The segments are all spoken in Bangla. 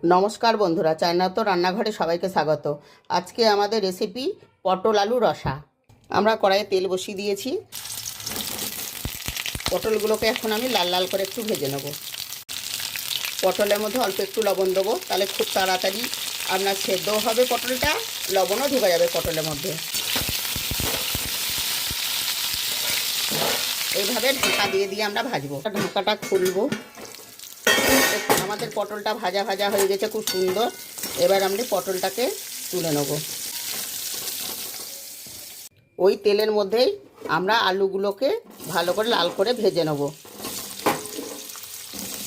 নমস্কার বন্ধুরা, চায়না তো রান্নাঘরে সবাইকে স্বাগত। আজকে আমাদের রেসিপি পটল আলু রসা। আমরা কড়াইয়ে তেল বসিয়ে দিয়েছি। পটলগুলোকে এখন আমি লাল লাল করে একটু ভেজে নেব। পটলের মধ্যে অল্প একটু লবণ দেবো, তাহলে খুব তাড়াতাড়ি আপনার সেদ্ধও হবে পটলটা, লবণও ঢুকে যাবে পটলের মধ্যে। এইভাবে ঢাকা দিয়ে দিয়ে আমরা ভাজবো। ঢাকাটা খুলবো। আমাদের পটলটা ভাজা ভাজা হয়ে গেছে, খুব সুন্দর। এবার আমরা পটলটাকে তুলে নেব। ওই তেলের মধ্যেই আমরা আলুগুলোকে ভালো করে লাল করে ভেজে নেব।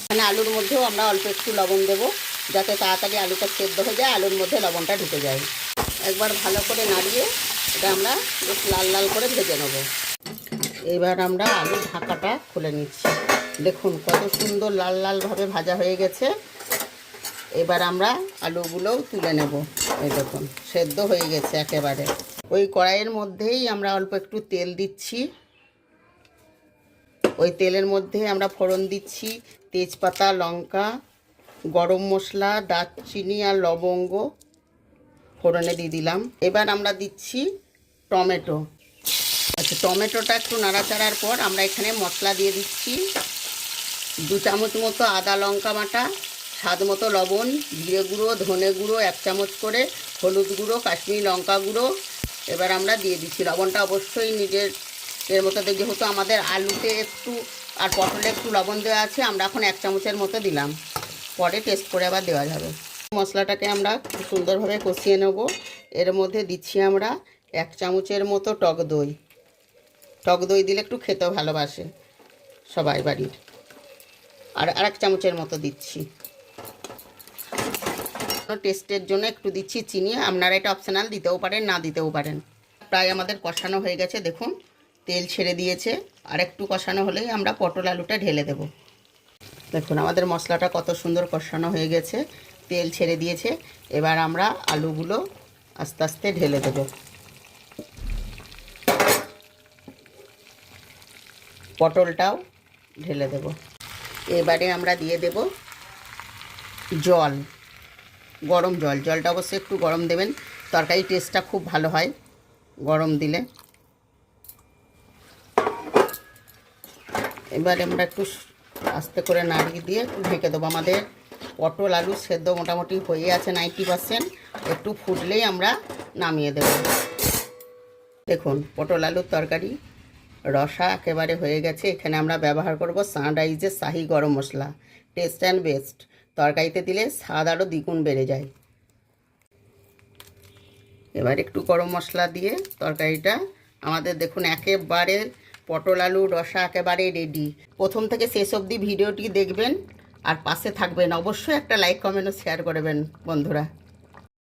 এখানে আলুর মধ্যেও আমরা অল্প একটু লবণ দেবো, যাতে তাড়াতাড়ি আলুটা সেদ্ধ হয়ে যায়, আলুর মধ্যে লবণটা ঢুকে যায়। একবার ভালো করে নাড়িয়ে এটা আমরা বেশ লাল লাল করে ভেজে নেব। এবার আমরা আলুর ঢাকাটা খুলে নিচ্ছি। দেখুন কত সুন্দর লাল লালভাবে ভাজা হয়ে গেছে। এবার আমরা আলুগুলোও তুলে নেব। এই দেখুন সেদ্ধ হয়ে গেছে একেবারে। ওই কড়াইয়ের মধ্যেই আমরা অল্প একটু তেল দিচ্ছি। ওই তেলের মধ্যে আমরা ফোড়ন দিচ্ছি তেজপাতা, লঙ্কা, গরম মশলা, দারচিনি আর লবঙ্গ ফোড়নে দিয়ে দিলাম। এবার আমরা দিচ্ছি টমেটো। আচ্ছা, টমেটোটা একটু নাড়াচাড়ার পর আমরা এখানে মশলা দিয়ে দিচ্ছি। 2 চামচ মতো আদা লঙ্কা বাটা, স্বাদ মতো লবণ, জিরে গুঁড়ো, ধনে গুঁড়ো 1 চামচ করে, হলুদ গুঁড়ো, কাশ্মীরি লঙ্কা গুঁড়ো। এবার আমরা দিয়ে দিচ্ছি লবণটা অবশ্যই নিজের এর মতো, যেহেতু আমাদের আলুতে একটু আর পটলে একটু লবণ দেওয়া আছে, আমরা এখন 1 চামচের মতো দিলাম, পরে টেস্ট করে আবার দেওয়া যাবে। মশলাটাকে আমরা খুব সুন্দরভাবে কষিয়ে নেব। এর মধ্যে দিচ্ছি আমরা 1 চামচের মতো টক দই। টক দই দিলে একটু খেতেও ভালোবাসে সবাই বাড়ির। আর 1 চামচের মতো দিচ্ছি। টেস্টের জন্য একটু দিচ্ছি চিনি। আপনারা এটা অপশনাল, দিতেও পারেন না দিতেও পারেন। প্রায় আমাদের কষানো হয়ে গেছে, দেখুন তেল ছেড়ে দিয়েছে। আর একটু কষানো হলেই আমরা পটল আলুটা ঢেলে দেব। দেখুন আমাদের মশলাটা কত সুন্দর কষানো হয়ে গেছে, তেল ছেড়ে দিয়েছে। এবার আমরা আলুগুলো আস্তে আস্তে ঢেলে দেব। পটলটাও ঢেলে দেব। এবারে আমরা দিয়ে দেব জল, গরম জল। জলটা অবশ্যই একটু গরম দেবেন, তরকারি টেস্টটা খুব ভালো হয় গরম দিলে। এবারে আমরা একটু আস্তে করে নাড়িয়ে দিয়ে ঢেকে দেবো। আমাদের পটল আলু সেদ্ধ মোটামুটি হয়ে আছে 90%। একটু ফুটলেই আমরা নামিয়ে দেব। দেখুন পটল আলুর তরকারি রসা একেবারে হয়ে গেছে। এখানে আমরা ব্যবহার করব সানরাইজের শাহি গরম মশলা, টেস্ট অ্যান্ড বেস্ট। তরকারিতে দিলে স্বাদ আরও দ্বিগুণ বেড়ে যায়। এবার একটু গরম মশলা দিয়ে তরকারিটা আমাদের দেখুন একেবারে পটল আলু রসা একেবারে রেডি। প্রথম থেকে শেষ অবধি ভিডিওটি দেখবেন আর পাশে থাকবেন। অবশ্যই একটা লাইক, কমেন্ট ও শেয়ার করবেন বন্ধুরা।